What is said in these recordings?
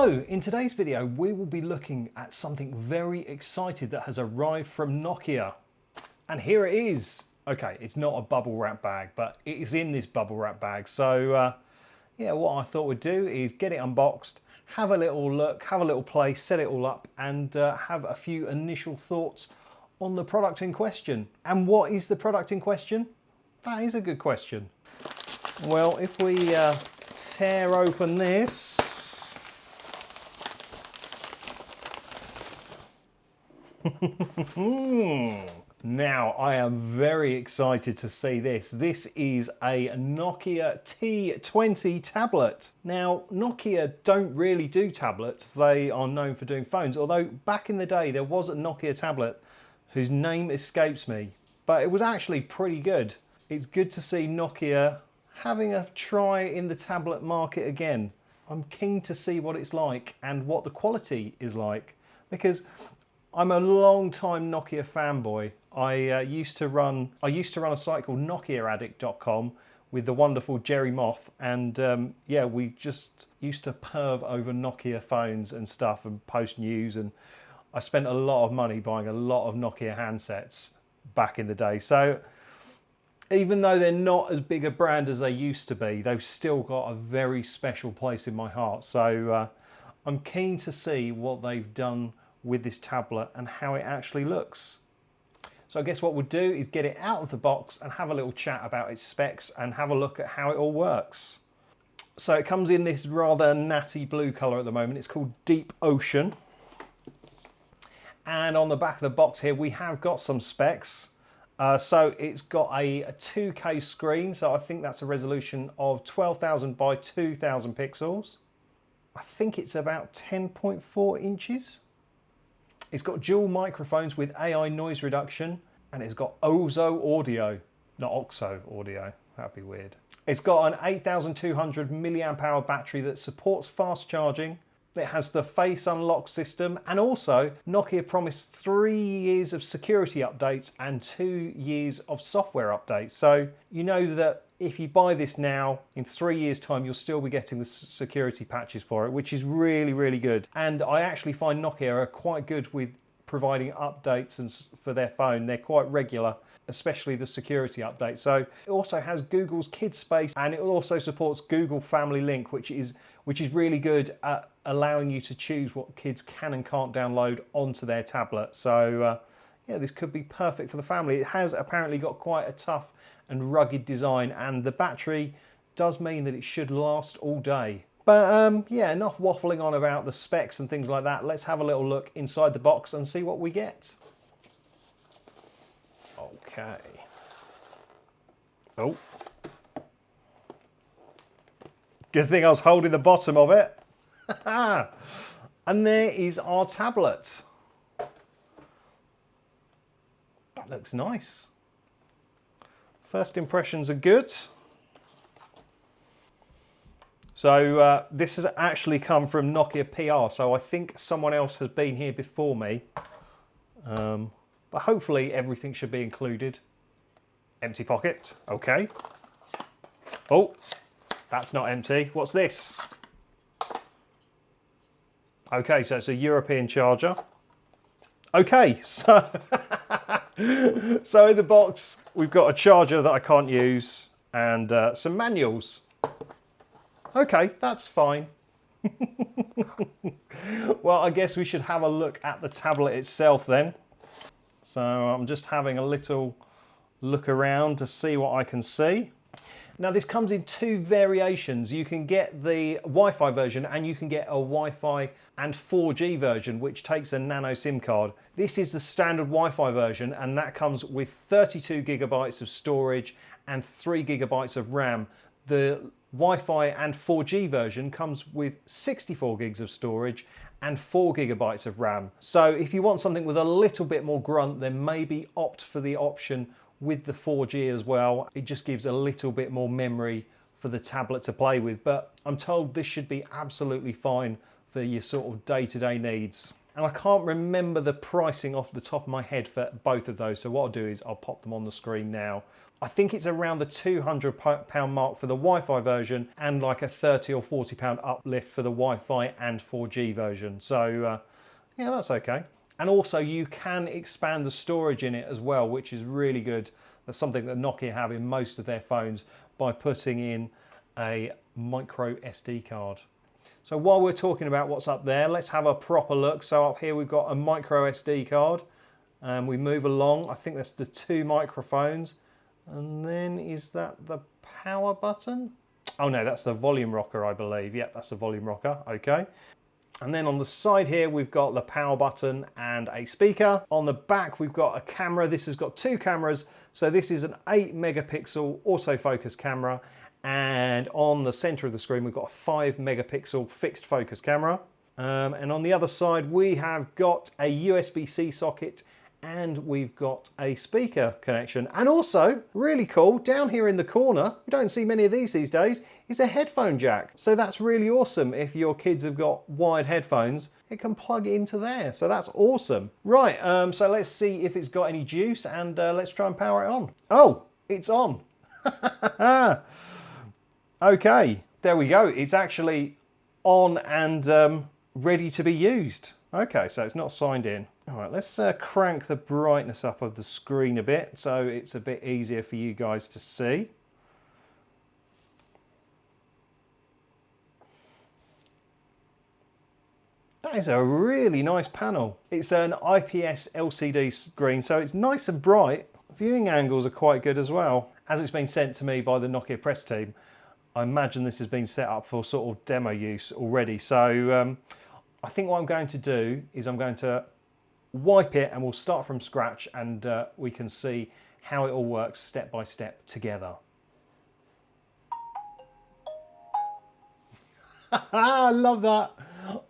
So in today's video, we will be looking at something very exciting that has arrived from Nokia. And here it is. Okay, it's not a bubble wrap bag, but it is in this bubble wrap bag. So yeah, what I thought we'd do is get it unboxed, have a little look, have a little play, set it all up, and have a few initial thoughts on the product in question. And what is the product in question? That is a good question. Well, if we tear open this, now I am very excited to see this. This is a Nokia T20 tablet. Now, Nokia don't really do tablets. They are known for doing phones, although back in the day there was a Nokia tablet whose name escapes me, but it was actually pretty good. It's good to see Nokia having a try in the tablet market again. I'm keen to see what it's like and what the quality is like, because I'm a long-time Nokia fanboy. I used to run a site called NokiaAddict.com with the wonderful Jerry Moth, and yeah, we just used to perv over Nokia phones and stuff and post news, and I spent a lot of money buying a lot of Nokia handsets back in the day. So even though they're not as big a brand as they used to be, they've still got a very special place in my heart. So I'm keen to see what they've done with this tablet and how it actually looks. So I guess what we'll do is get it out of the box and have a little chat about its specs and have a look at how it all works. So it comes in this rather natty blue colour at the moment. It's called Deep Ocean. And on the back of the box here we have got some specs. So it's got a 2K screen, so I think that's a resolution of 12,000 by 2,000 pixels. I think it's about 10.4 inches. It's got dual microphones with AI noise reduction, and it's got OZO audio, not OXO audio, that'd be weird. It's got an 8,200 milliamp hour battery that supports fast charging. It has the face unlock system, and also Nokia promised 3 years of security updates and 2 years of software updates. So you know that if you buy this now, in 3 years time, you'll still be getting the security patches for it, which is really, really good. And I actually find Nokia are quite good with providing updates and for their phone. They're quite regular, especially the security update. So it also has Google's Kids Space, and it also supports Google Family Link, which is really good at allowing you to choose what kids can and can't download onto their tablet. So yeah, this could be perfect for the family. It has apparently got quite a tough and rugged design, and the battery does mean that it should last all day. But yeah, enough waffling on about the specs and things like that. Let's have a little look inside the box and see what we get. Okay. Oh. Good thing I was holding the bottom of it. And there is our tablet. That looks nice. First impressions are good. So this has actually come from Nokia PR, so I think someone else has been here before me. But hopefully everything should be included. Empty pocket, okay. Oh, that's not empty. What's this? Okay, so it's a European charger. Okay, so so in the box we've got a charger that I can't use and some manuals. Okay, that's fine. Well, I guess we should have a look at the tablet itself then. So I'm just having a little look around to see what I can see. Now this comes in two variations. You can get the Wi-Fi version and you can get a Wi-Fi and 4G version, which takes a nano SIM card. This is the standard Wi-Fi version, and that comes with 32 gigabytes of storage and 3 gigabytes of RAM. The Wi-Fi and 4G version comes with 64 gigs of storage and 4 gigabytes of RAM. So if you want something with a little bit more grunt, then maybe opt for the option with the 4G as well. It just gives a little bit more memory for the tablet to play with, but I'm told this should be absolutely fine for your sort of day-to-day needs. And I can't remember the pricing off the top of my head for both of those. So what I'll do is I'll pop them on the screen now. I think it's around the £200 mark for the Wi-Fi version and like a £30 or £40 uplift for the Wi-Fi and 4G version. So yeah, that's okay. And also you can expand the storage in it as well, which is really good. That's something that Nokia have in most of their phones by putting in a micro SD card. So while we're talking about what's up there, let's have a proper look. So up here we've got a micro SD card. And we move along. I think that's the 2 microphones. And then is that the power button? Oh no, that's the volume rocker, I believe. Yep, that's the volume rocker. Okay. And then on the side here, we've got the power button and a speaker. On the back, we've got a camera. This has got 2 cameras. So this is an 8 megapixel autofocus camera. And on the center of the screen, we've got a 5 megapixel fixed focus camera. And on the other side, we have got a USB-C socket and we've got a speaker connection. And also, really cool, down here in the corner, we don't see many of these days, is a headphone jack. So that's really awesome. If your kids have got wired headphones, it can plug into there. So that's awesome. Right, so let's see if it's got any juice and let's try and power it on. Oh, it's on. Okay, there we go. It's actually on and ready to be used. Okay, so it's not signed in. All right, let's crank the brightness up of the screen a bit so it's a bit easier for you guys to see. That is a really nice panel. It's an IPS LCD screen, so it's nice and bright. Viewing angles are quite good as well. As it's been sent to me by the Nokia press team, I imagine this has been set up for sort of demo use already. So I think what I'm going to do is I'm going to wipe it and we'll start from scratch and we can see how it all works step by step together. I love that.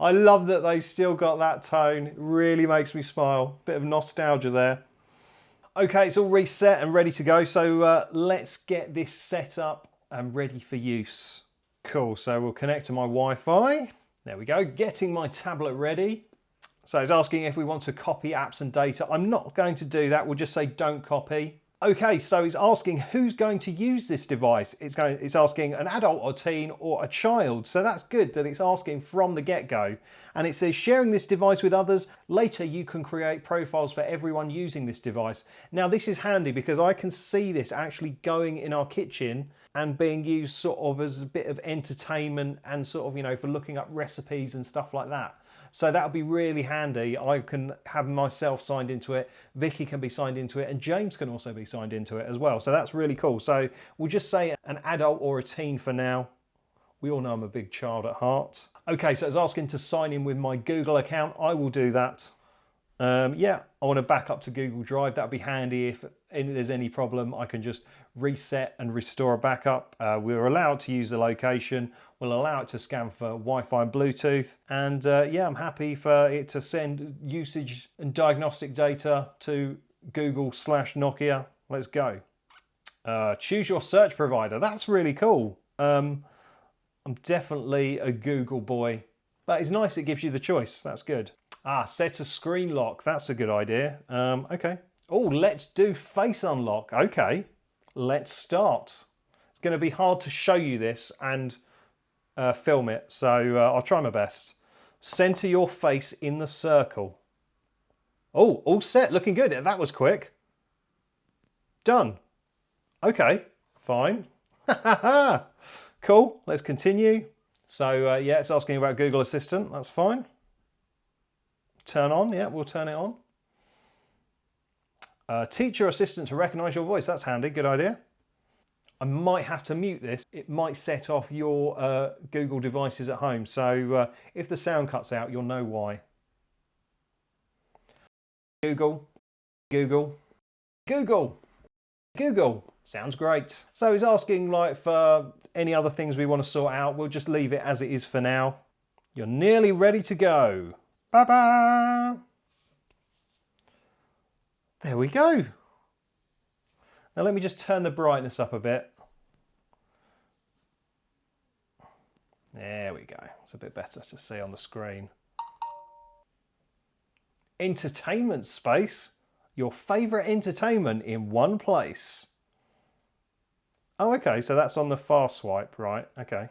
I love that they've still got that tone. It really makes me smile. Bit of nostalgia there. Okay, it's all reset and ready to go. So let's get this set up and ready for use. Cool, so we'll connect to my Wi-Fi. There we go, getting my tablet ready. So it's asking if we want to copy apps and data. I'm not going to do that. We'll just say don't copy. Okay, so it's asking who's going to use this device. It's asking an adult or teen or a child. So that's good that it's asking from the get-go. And it says sharing this device with others. Later you can create profiles for everyone using this device. Now this is handy because I can see this actually going in our kitchen and being used sort of as a bit of entertainment and sort of, you know, for looking up recipes and stuff like that. So that would be really handy. I can have myself signed into it, Vicky can be signed into it, and James can also be signed into it as well. So that's really cool. So we'll just say an adult or a teen for now. We all know I'm a big child at heart. Okay, so it's asking to sign in with my Google account. I will do that. Yeah, I want to back up to Google Drive. That'd be handy if there's any problem. I can just reset and restore a backup. We're allowed to use the location. We'll allow it to scan for Wi-Fi and Bluetooth. And yeah, I'm happy for it to send usage and diagnostic data to Google/Nokia. Let's go. Choose your search provider. That's really cool. I'm definitely a Google boy. That is nice. It gives you the choice. That's good. Set a screen lock. That's a good idea. Okay. Oh, let's do face unlock. Okay, let's start. It's going to be hard to show you this and film it, so I'll try my best. Center your face in the circle. Oh, all set. Looking good. That was quick. Done. Okay, fine. Cool. Let's continue. So yeah, it's asking about Google Assistant. That's fine. Turn on. Yeah, we'll turn it on. Teach your assistant to recognize your voice. That's handy. Good idea. I might have to mute this. It might set off your Google devices at home. So if the sound cuts out, you'll know why. Google, Google, Google, Google. Sounds great. So it's asking like for any other things we want to sort out. We'll just leave it as it is for now. You're nearly ready to go. Ba-ba! There we go. Now let me just turn the brightness up a bit. There we go. It's a bit better to see on the screen. entertainment space. Your favorite entertainment in one place. Oh, okay, so that's on the fast swipe, right? Okay.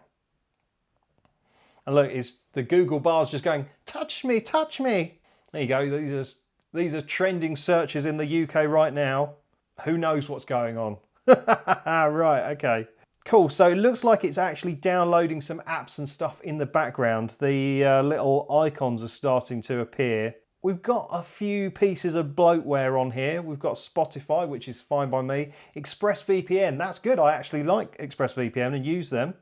And look, it's the Google bar's just going, touch me, touch me. There you go. These are trending searches in the UK right now. Who knows what's going on? Right, okay. Cool, so it looks like it's actually downloading some apps and stuff in the background. The little icons are starting to appear. We've got a few pieces of bloatware on here. We've got Spotify, which is fine by me. ExpressVPN, that's good. I actually like ExpressVPN and use them.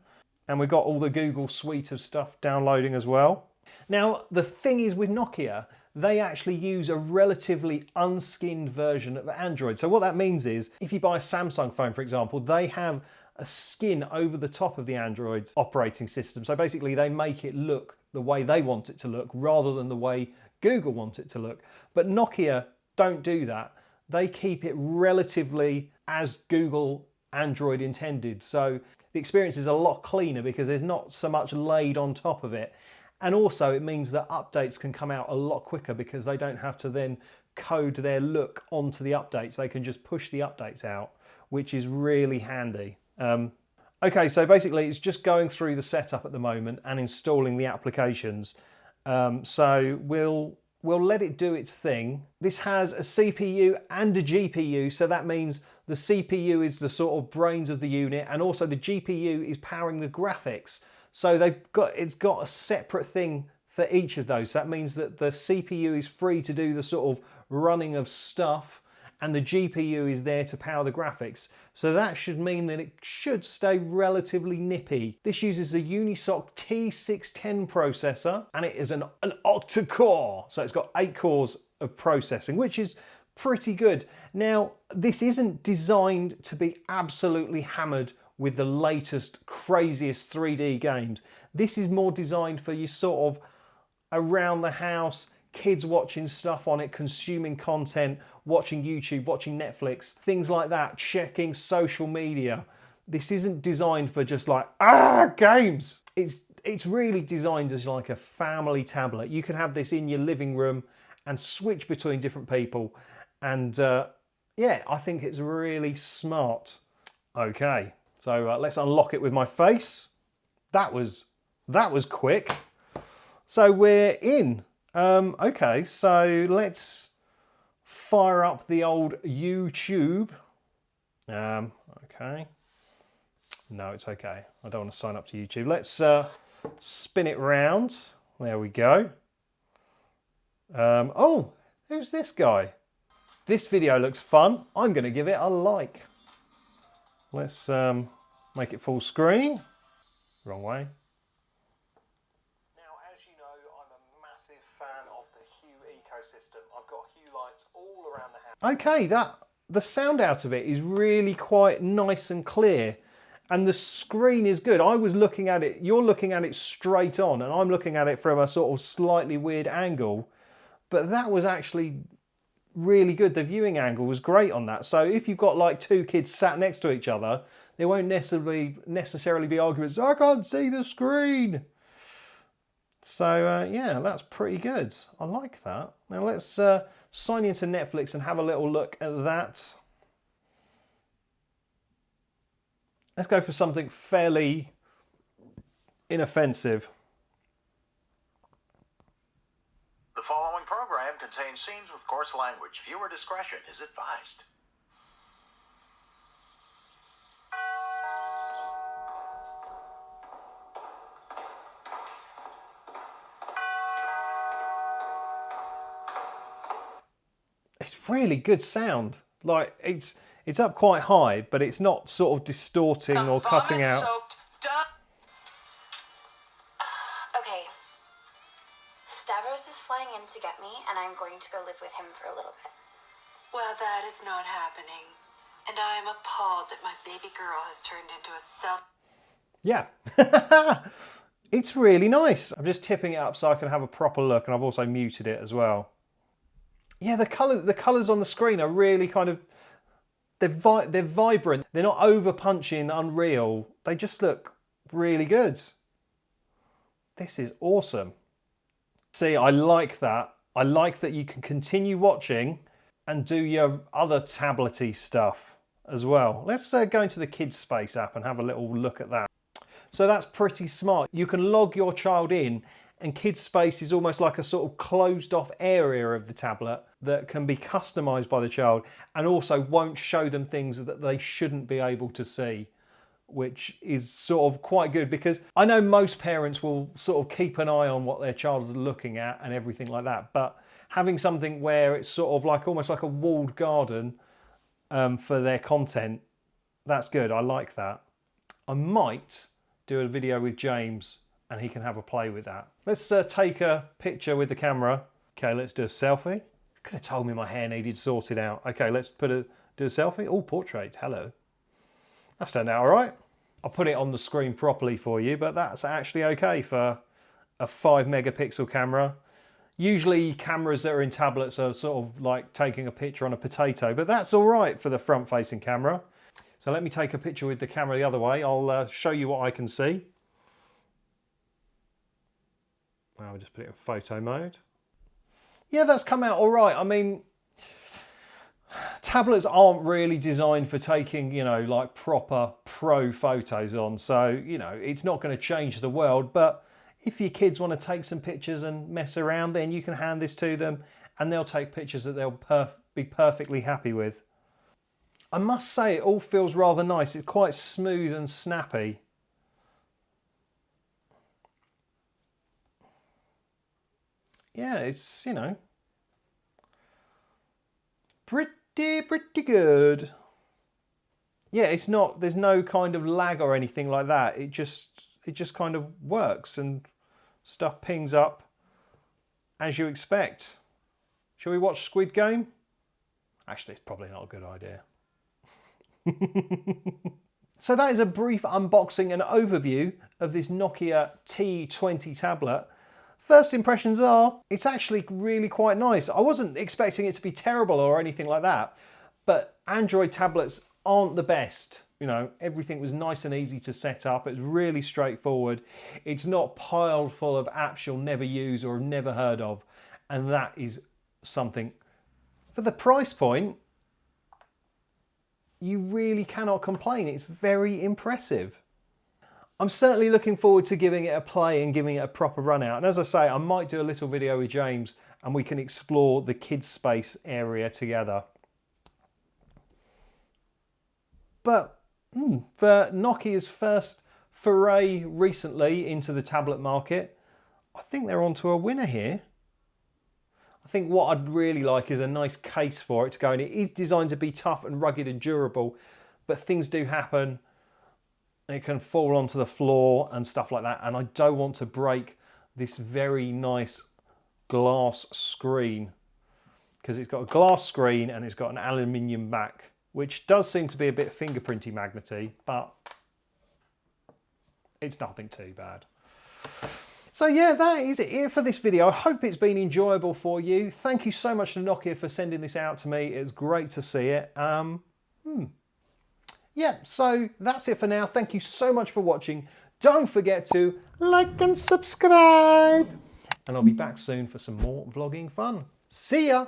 And we've got all the Google suite of stuff downloading as well. Now, the thing is with Nokia, they actually use a relatively unskinned version of Android. So what that means is, if you buy a Samsung phone, for example, they have a skin over the top of the Android operating system. So basically they make it look the way they want it to look rather than the way Google wants it to look. But Nokia don't do that. They keep it relatively as Google Android intended. So the experience is a lot cleaner because there's not so much laid on top of it. And also it means that updates can come out a lot quicker because they don't have to then code their look onto the updates. They can just push the updates out, which is really handy. Okay, so basically it's just going through the setup at the moment and installing the applications. So we'll let it do its thing. This has a CPU and a GPU, so that means the CPU is the sort of brains of the unit, and also the GPU is powering the graphics. So it's got a separate thing for each of those. So that means that the CPU is free to do the sort of running of stuff, and the GPU is there to power the graphics. So that should mean that it should stay relatively nippy. This uses a Unisoc T610 processor, and it is an octa-core. So it's got 8 cores of processing, which is pretty good. Now, this isn't designed to be absolutely hammered with the latest, craziest 3D games. This is more designed for you sort of around the house, kids watching stuff on it, consuming content, watching YouTube, watching Netflix, things like that, checking social media. This isn't designed for just like, games. It's really designed as like a family tablet. You can have this in your living room and switch between different people. And yeah, I think it's really smart. Okay, so let's unlock it with my face. That was quick. So we're in. Okay, so let's fire up the old YouTube. Okay. No, it's okay. I don't want to sign up to YouTube. Let's spin it round. There we go. Oh, who's this guy? This video looks fun. I'm going to give it a like. Let's make it full screen. Wrong way. Now, as you know, I'm a massive fan of the Hue ecosystem. I've got Hue lights all around the house. Okay, the sound out of it is really quite nice and clear. And the screen is good. I was looking at it, you're looking at it straight on, and I'm looking at it from a sort of slightly weird angle. But that was actually really good. The viewing angle was great on that. So if you've got like 2 kids sat next to each other, they won't necessarily be arguments, I can't see the screen. So yeah, that's pretty good. I like that. Now let's sign into Netflix and have a little look at that. Let's go for something fairly inoffensive. The following program contains scenes with coarse language. Viewer discretion is advised. It's really good sound. Like it's up quite high, but it's not sort of distorting or cutting out. Okay. Stavros is flying in to get me, and I'm going to go live with him for a little bit. Well, that is not happening. And I am appalled that my baby girl has turned into a self... Yeah. It's really nice. I'm just tipping it up so I can have a proper look, and I've also muted it as well. Yeah, the colours on the screen are really kind of... They're vibrant. They're not over-punching, unreal. They just look really good. This is awesome. See, I like that. I like that you can continue watching and do your other tablety stuff as well. Let's go into the Kids Space app and have a little look at that. So that's pretty smart. You can log your child in, and Kids Space is almost like a sort of closed off area of the tablet that can be customized by the child and also won't show them things that they shouldn't be able to see, which is sort of quite good, because I know most parents will sort of keep an eye on what their child is looking at and everything like that, but having something where it's sort of like almost like a walled garden for their content, that's good. I like that. I might do a video with James and he can have a play with that. Let's take a picture with the camera. Okay, let's do a selfie. Could have told me my hair needed sorted out. Okay, let's do a selfie. Oh, portrait, hello. That's turned out all right. I'll put it on the screen properly for you, but that's actually okay for a 5 megapixel camera. Usually cameras that are in tablets are sort of like taking a picture on a potato, but that's all right for the front-facing camera. So let me take a picture with the camera the other way. I'll show you what I can see. I'll just put it in photo mode. Yeah, that's come out all right. I mean, tablets aren't really designed for taking, you know, like proper pro photos on. So, you know, it's not going to change the world. But if your kids want to take some pictures and mess around, then you can hand this to them and they'll take pictures that they'll be perfectly happy with. I must say, it all feels rather nice. It's quite smooth and snappy. Yeah, it's, you know, pretty good. Yeah, it's not, there's no kind of lag or anything like that. It just kind of works and stuff pings up as you expect. Shall we watch Squid Game? Actually, it's probably not a good idea. So that is a brief unboxing and overview of this Nokia T20 tablet. First impressions are, it's actually really quite nice. I wasn't expecting it to be terrible or anything like that, but Android tablets aren't the best. You know, everything was nice and easy to set up. It's really straightforward. It's not piled full of apps you'll never use or have never heard of. And that is something. For the price point, you really cannot complain. It's very impressive. I'm certainly looking forward to giving it a play and giving it a proper run out. And as I say, I might do a little video with James and we can explore the kids space area together. But for Nokia's first foray recently into the tablet market, I think they're onto a winner here. I think what I'd really like is a nice case for it to go in. It is designed to be tough and rugged and durable, but things do happen. It can fall onto the floor and stuff like that. And I don't want to break this very nice glass screen, because it's got a glass screen and it's got an aluminium back, which does seem to be a bit fingerprinty magnety, but it's nothing too bad. So yeah, that is it for this video. I hope it's been enjoyable for you. Thank you so much to Nokia for sending this out to me. It's great to see it. Yeah, so that's it for now. Thank you so much for watching. Don't forget to like and subscribe. And I'll be back soon for some more vlogging fun. See ya!